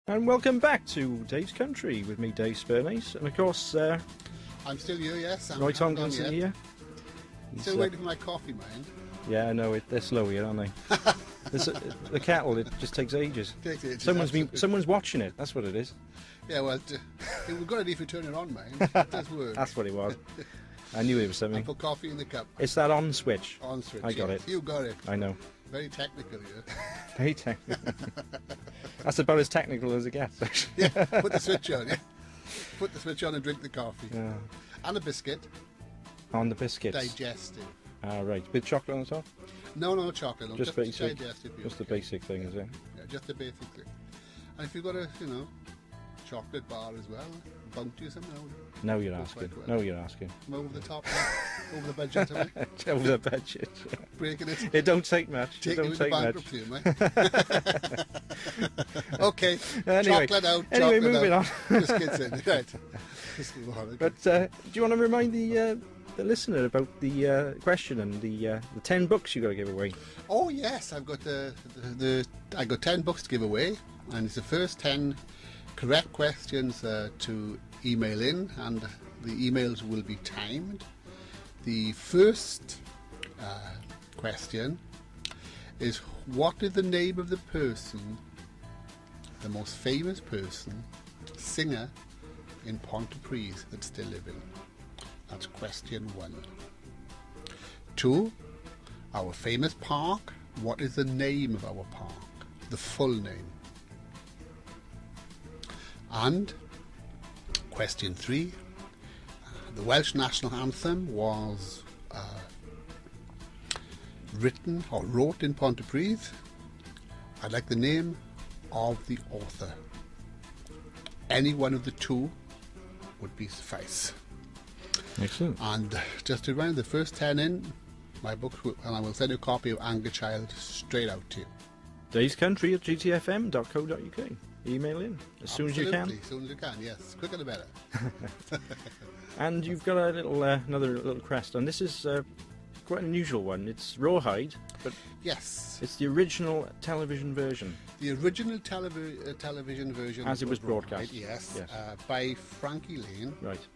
And welcome back to Dave's Country with me, Dave Spurnace, and of course, I'm still here, yes. Roy Tomkinson here. Still waiting for my coffee, man. Yeah, I know they're slow here, aren't they? The kettle, it just takes ages. Takes ages, someone's watching it. That's what it is. Yeah, well, we've got it if you turn it on, man. It does work. That's what it was. I knew it was something. I put coffee in the cup. It's that on switch. On switch. I got yes. it. You got it. I know. Very technical, yeah. Very technical. That's about as technical as it gets. Actually. Yeah. Put the switch on. Yeah. Put the switch on and drink the coffee. Yeah. And a biscuit. On the biscuits. Digestive. Ah, right. With chocolate on the top. No chocolate. No, just basic. Digestive. Just the basic thing, is it? Yeah, just the basic thing. And if you've got a, chocolate bar as well, bounty or something. Now you're asking. Well. Now you're asking. I'm over the top, over the budget, am I? Over the budget. Breaking it. It don't take much. Take it don't take much. Okay. Anyway, chocolate out. Anyway, chocolate moving out. on. Biscuits in. Right. Just move on, okay. But do you want to remind the listener about the question and the 10 books you got to give away? Oh yes, I've got I got 10 books to give away, and it's the first 10 correct questions to email in, and the emails will be timed. The first question is, what is the name of the person, the most famous person, singer in Pontypridd that's still living? That's question 1. 2, our famous park. What is the name of our park? The full name. And question 3, the Welsh national anthem was written or wrote in Pontypridd. I'd like the name of the author. Any one of the 2 would be suffice. Excellent. And just to remind the first 10 in, my book, and I will send you a copy of Anger Child straight out to you. Dave's Country at gtfm.co.uk. Email in as soon as you can. As soon as you can, yes. Quicker the better. And you've got a little another little crest, and this is quite an unusual one. It's rawhide, but yes, it's the original television version. The original television version, as it was broadcast. Yes, by Frankie Lane. Right.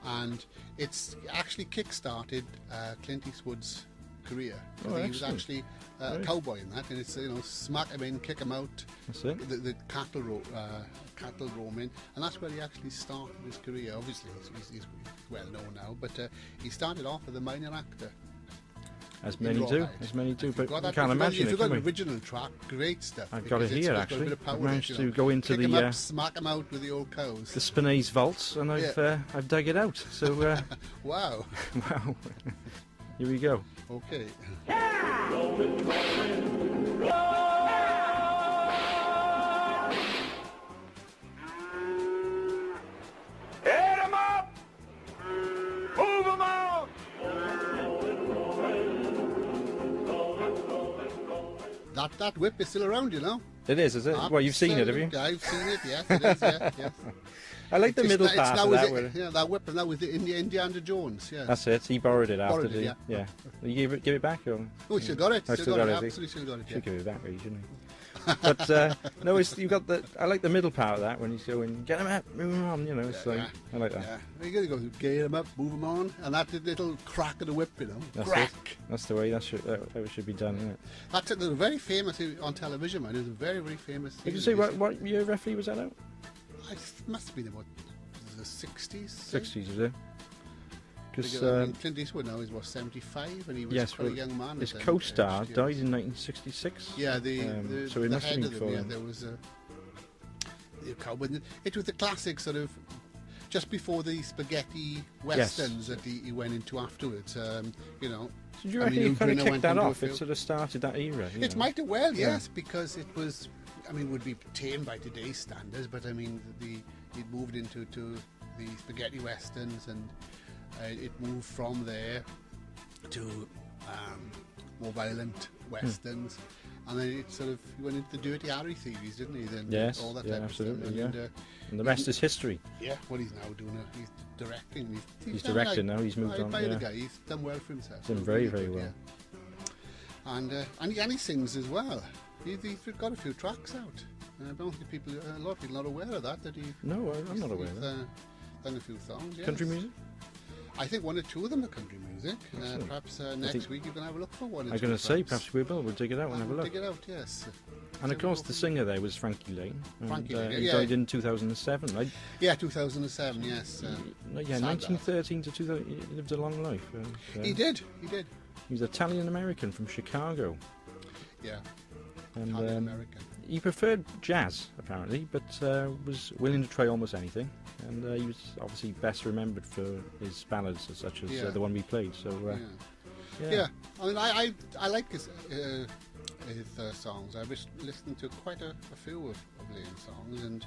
And it's actually kick-started Clint Eastwood's career. Oh, he was actually a cowboy in that, and it's smack him in, kick him out. That's it. The cattle roaming, and that's where he actually started his career. Obviously, he's well known now, but he started off as a minor actor. As many do, but you can't imagine if it, you've got can an we? original track, great stuff. I've got it here, actually. I've managed to go into kick the... him up, smack him out with the old cows. The Spinaze vaults, and I've dug it out, so... Wow. Wow. Here we go. Okay. Hit 'em up! Move 'em out! That whip is still around, you know. It is it? Well, you've seen it, have you? I've seen it, yes, it is, yes. I like the middle part of that. That whip is now with Indiana Jones, yeah. That's it, he borrowed it after, Borrowed it, yeah. You give it back? Or? Oh, he still got it. Still got it, absolutely still got it, Should give it back, really, shouldn't he? But no, you've got the. I like the middle part of that when he's going, get him up, move him on. It's like I like that. Yeah, you gotta go get him up, move him on, and that little crack of the whip, That's crack. It. That's the way that should be done, isn't it? That's very famous on television, man. It was a very, very famous. Did you say what year roughly was that out? It must have been about the 60s. 60s, is it? Because Clint Eastwood now is 75, and he was quite a young man. His co-star died in 1966. Yeah, so it the must have head been of before. there was a cowboy. It was the classic sort of just before the spaghetti westerns that he went into afterwards. So do you reckon he kind of kicked that off? It sort of started that era. It might have well, yes, because it was. I mean, would be tame by today's standards, but I mean, it moved into the spaghetti westerns, and it moved from there to more violent westerns, and then it sort of went into the Dirty Harry series, didn't he? Then all that type absolutely, of stuff. And the rest is history. Yeah, what he's now doing, he's directing. He's directing now. He's moved on. By the guy, he's done well for himself. He's done very, very well. Yeah. And he sings as well. He's got a few tracks out. I don't think people, a lot of people are not aware of that. That he, No, I'm not aware of he's, that. done a few songs. Yes. Country music? I think one or two of them are country music. Excellent. Perhaps think- next week you can have a look for one. Or I'm two, going to say, perhaps we will. We'll dig it out and have a We'll look. dig it out, yes. And of course, the singer there was Frankie Lane. And, Frankie Lane, he yeah. died in 2007, right? Yeah, 2007, yes. No, yeah, sad that. 1913 to 2000. He lived a long life. He did. He was Italian American from Chicago. Yeah, And Italian American. he preferred jazz, apparently, but was willing to try almost anything. And he was obviously best remembered for his ballads, such as Yeah. the one we played. So, Yeah, I mean, I like his songs. I was listening to quite a few of Lane's songs, and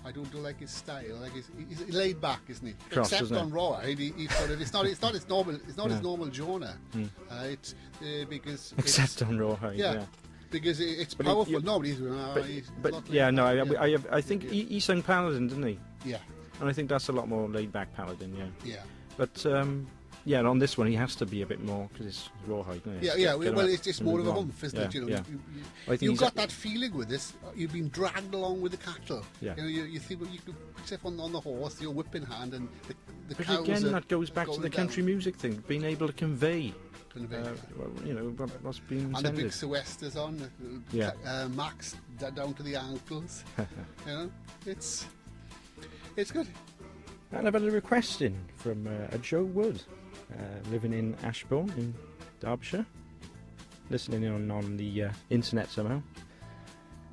I do like his style. Like he's laid back, isn't he? Cross, Except isn't on it? Raw, it's not his normal his No. normal genre. It's because except on Rawhide, yeah, because it's But powerful. you- Nobody's But not yeah, laid no, back, I think he sang Paladin, didn't he? yeah, And I think that's a lot more laid back Paladin, yeah. yeah. But yeah, and on this one he has to be a bit more because it's Rawhide. Isn't it? Yeah, Get well, him it's just up more and of a move on. humph, isn't Yeah, it? You know, yeah. I think you've he's got that feeling with this. You've been dragged along with the cattle. Yeah. You know, you think you could step on the horse, your whipping hand, and the But cows again, are that goes back to going the down. country music thing, being able to convey, Convey that. well, you know, what's being And the intended. big Suestas on, Yeah. max down to the ankles. You know, it's good. And I've had a request in from a Joe Wood, living in Ashbourne in Derbyshire, listening in on the internet somehow.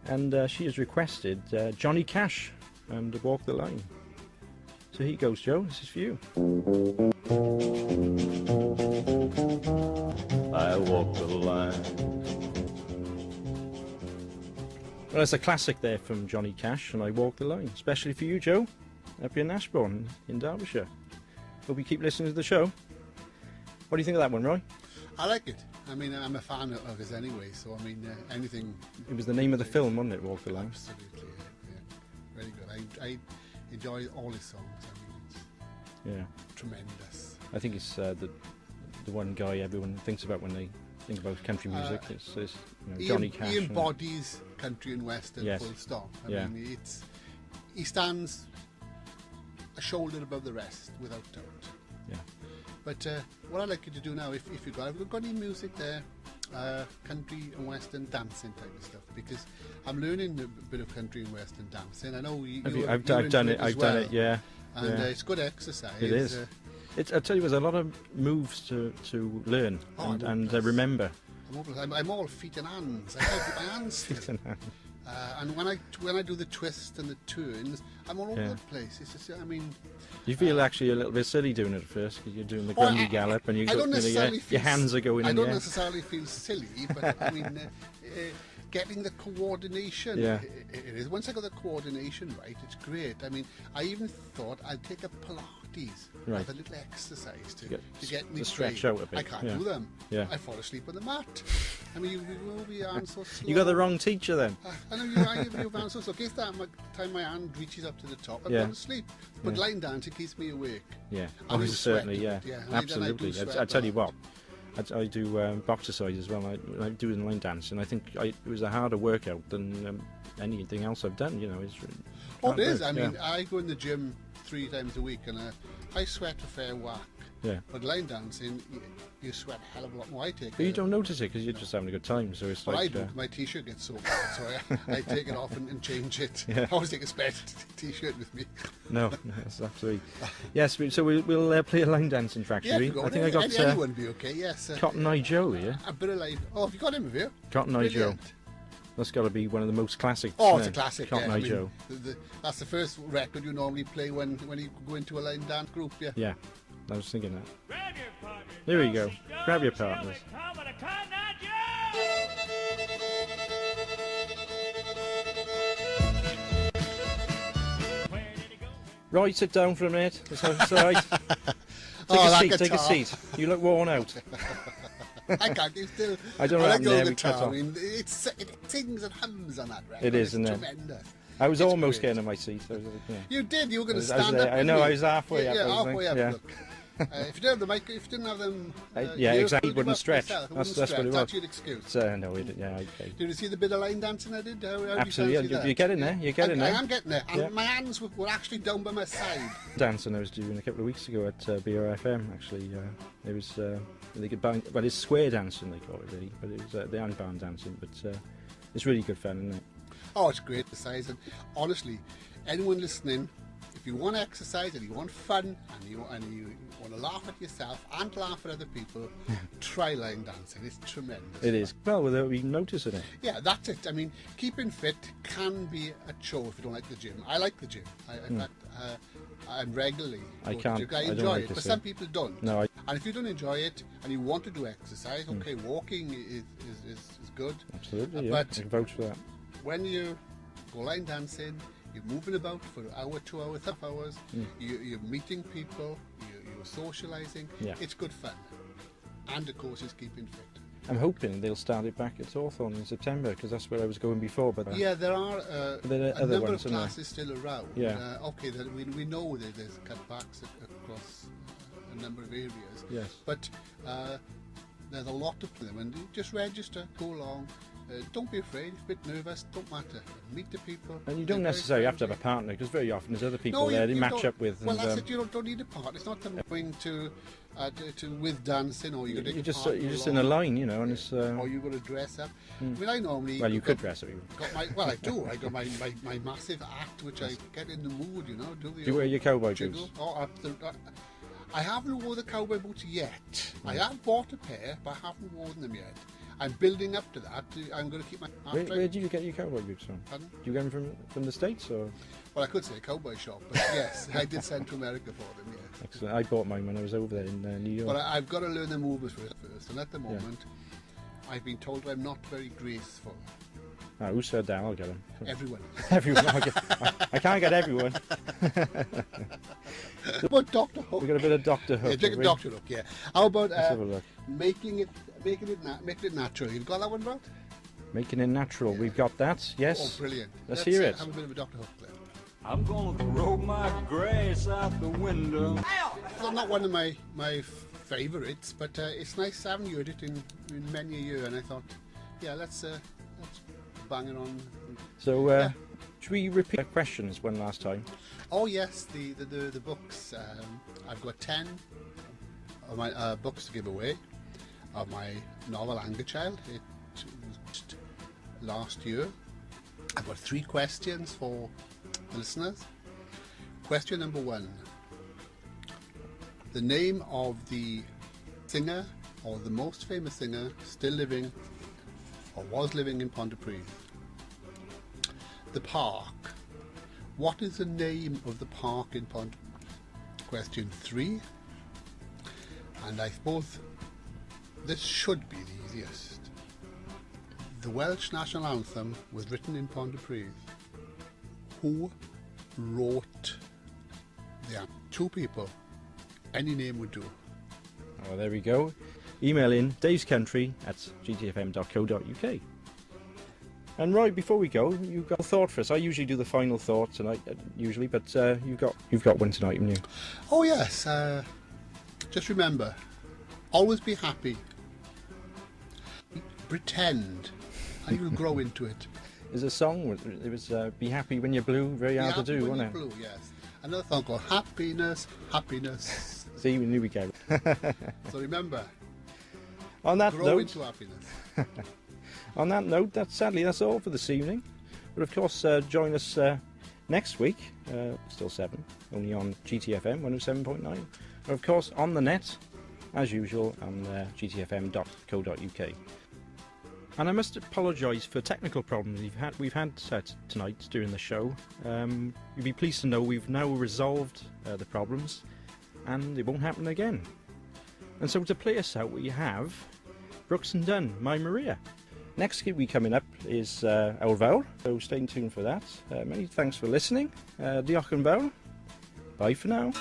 And she has requested Johnny Cash and Walk the Line. So here goes, Joe. This is for you. I walk the line. Well, it's a classic there from Johnny Cash, and I Walk the Line, especially for you, Joe, up in Ashbourne in Derbyshire. Hope you keep listening to the show. What do you think of that one, Roy? I like it. I mean, I'm a fan of his anyway. So I mean, anything. It was the name of the film, wasn't it, Walk the Line? Absolutely, yeah. Very good. I enjoy all his songs. I mean, it's Yeah. tremendous. I think it's the one guy everyone thinks about when they think about country music. It's you know, Johnny Cash. He and- embodies country and western Yes. full stop. I Yeah. mean, he stands a shoulder above the rest, without doubt. Yeah. But what I'd like you to do now, if you've got any music there, country and western dancing type of stuff, because I'm learning a bit of country and western dancing. I know I've you're done into it. as I've done well, it. Yeah. and yeah. it's good exercise. It is. I tell you, there's a lot of moves to learn Oh, and, I'm and hopeless. remember. I'm all feet and hands. I can't keep my hands still. And when I do the twist and the turns, I'm all over Yeah. the place. It's just, I mean, You feel actually a little bit silly doing it at first because you're doing the Oh, I- Grundy Gallop and I you don't got, you know, necessarily your feel hands are going I in the don't air. necessarily feel silly, but I mean, getting the coordination. Yeah. It is. Once I got the coordination right, it's great. I mean, I even thought I'd take a Pilates, Right. have a little exercise to get- get me to stretch trained. out a bit, I can't yeah. do them. Yeah. I fall asleep on the mat. I mean, you move your hands so slow. You got the wrong teacher then. I know your hands so slow. Guess that time my hand reaches up to the top, I've Yeah. gone to sleep. But Yeah. line dancing keeps me awake. Yeah, And oh, I certainly, sweat a yeah, bit, yeah. And then I do absolutely. sweat I tell you a what, lot. I do box exercise as well. I do in line dance, and I think it was a harder workout than anything else I've done. You know, it's Oh, it is. hard I work, mean, I go in the gym 3 times a week, and I sweat a fair whack. yeah. But line dancing, you sweat a hell of a lot more. I take But you it. don't notice it because you're just having a good time. So it's Well, I like, do. My t-shirt gets so bad, so I take it off and change it. Yeah. I always take a spare t-shirt with me. no, that's absolutely. Yes, so we'll play a line dancing track. Yeah, shall if we? you go, I think I got anyone be okay. Yes. Cotton Eye Joe here. A bit of like. Oh, have you got him with you? Cotton Eye Joe. Brilliant. That's got to be one of the most classics. Oh, isn't it's a it? classic. Cotton Yeah. Eye I mean, Joe. that's the first record you normally play when you go into a line dance group. Yeah. Yeah, I was thinking that. Grab your partner. Here we go. Dosey, Grab your dosey, here partners. we come with a Cotton Eye Joe. Where did he go? Right, sit down for a minute. It's all right. Oh, Take a that seat. Take a guitar. seat. You look worn out. I can't keep still. I don't know I what like the happened there, old we cut guitar. I off. mean, it sings and hums on that record. It is, It's isn't it? tremendous. I was It's almost great. getting on my seat. I was, yeah. You did. You were going to I was stand there. up. I with know, me. I was halfway yeah, up, I Yeah, was halfway like, up. yeah. Look. If you didn't have the mic, if you didn't have them, Yeah, ears exactly. filled It wouldn't up stretch. yourself, it That's wouldn't what it was. That's your excuse. No, yeah, okay. Did you see the bit of line dancing I did? How do you Absolutely, fancy yeah, that? you're getting there. You're getting I there. am getting there. And Yeah. my hands were actually down by my side. Dancing I was doing a couple of weeks ago at BRFM. Actually, it was they could band, well, it's square dancing they call it really, but it was they aren't band dancing, but it's really good fun, isn't it? Oh, it's great exercise. And honestly, anyone listening, if you want to exercise and you want fun and you want to laugh at yourself and laugh at other people, try line dancing. It's tremendous. It is. Well, without even noticing it. Yeah, that's it. I mean, keeping fit can be a chore if you don't like the gym. I like the gym. In fact, I'm regularly. I go to can't. the gym. I I don't enjoy like it, it, but so- some people don't. No, And if you don't enjoy it and you want to do exercise, okay, walking is good. absolutely. Yeah, But I can vouch for that. when you go line dancing, you're moving about for an hour, 2 hours, 3 hours, you're meeting people, you're socialising. Yeah. It's good fun. And of course, it's keeping fit. I'm hoping they'll start it back at Hawthorne in September because that's where I was going before. But Yeah, there are there are a other number ones, of aren't there? classes still around. Yeah. Okay, we know that there's cutbacks across a number of areas. Yes. But there's a lot of them, and you just register, go along. Don't be afraid. If you're a bit nervous, don't matter. Meet the people. And you they're don't very necessarily have to have a friendly. partner because very often there's other people No, there you they match don't. up with. Well, and, that's it. You don't need a partner. It's not going to with dancing, or you're you're just just in a line, you know, and it's. or you're going to dress up. I mean, I normally. Well, you could dress up. I do. I got my massive act, which I get in the mood, you know. Do you wear your cowboy jiggle. boots? Oh, absolutely. I haven't worn the cowboy boots yet. I have bought a pair, but I haven't worn them yet. I'm building up to that. I'm going to keep my. Where did you get your cowboy boots from? Pardon? Do you get them from the States or? Well, I could say a cowboy shop, but yes, I did send to America for them. Yes. Excellent. I bought mine when I was over there in New York. But I've got to learn the movements first, and at the moment, I've been told I'm not very graceful. Who said that? I'll get them. Everyone. Everyone. I can't get everyone. But Dr. Hook. We got a bit of Doctor Hook. Yeah, take a have we? Dr. Hook, yeah. How about Let's have a look. making it natural? You've got that one, Brad? Making it natural. We've got that. Yes. Oh, brilliant. Let's hear it. Have a bit of a Dr. Hook then. I'm gonna throw my grass out the window. Well, not one of my favourites, but it's nice. I haven't heard it in many a year, and I thought, yeah, let's bang it on. So, Yeah. should we repeat the questions one last time? Oh yes, the books. I've got 10 of my books to give away of my novel Anger Child. It was last year. I've got 3 questions for the listeners. Question number 1: the name of the singer, or the most famous singer still living, or was living in Pontypridd. The park. What is the name of the park in Pontypridd? Question 3. And I suppose this should be the easiest. The Welsh national anthem was written in Pontypridd. Who wrote the anthem? 2 people. Any name would do. Oh, there we go. Email in davescountry@gtfm.co.uk. And right before we go, you've got a thought for us. I usually do the final thought tonight, but you've got one tonight, haven't you? Oh yes. Just remember, always be happy. Pretend, and you'll grow into it. There's a song. It was "Be Happy When You're Blue." Very hard to do, When wasn't you're it? blue, yes. Another song called Happiness, Happiness. See, we knew we go. So remember, On that grow note, into happiness. sadly that's all for this evening. But of course, join us next week, still 7, only on GTFM 107.9. And of course, on the net, as usual, on gtfm.co.uk. And I must apologise for technical problems we've had tonight during the show. You'll be pleased to know we've now resolved the problems, and it won't happen again. And so to play us out, we have Brooks and Dunn, My Maria. Next week coming up is our Vowel, so stay tuned for that. Many thanks for listening. Diolch yn fawr. Bye for now.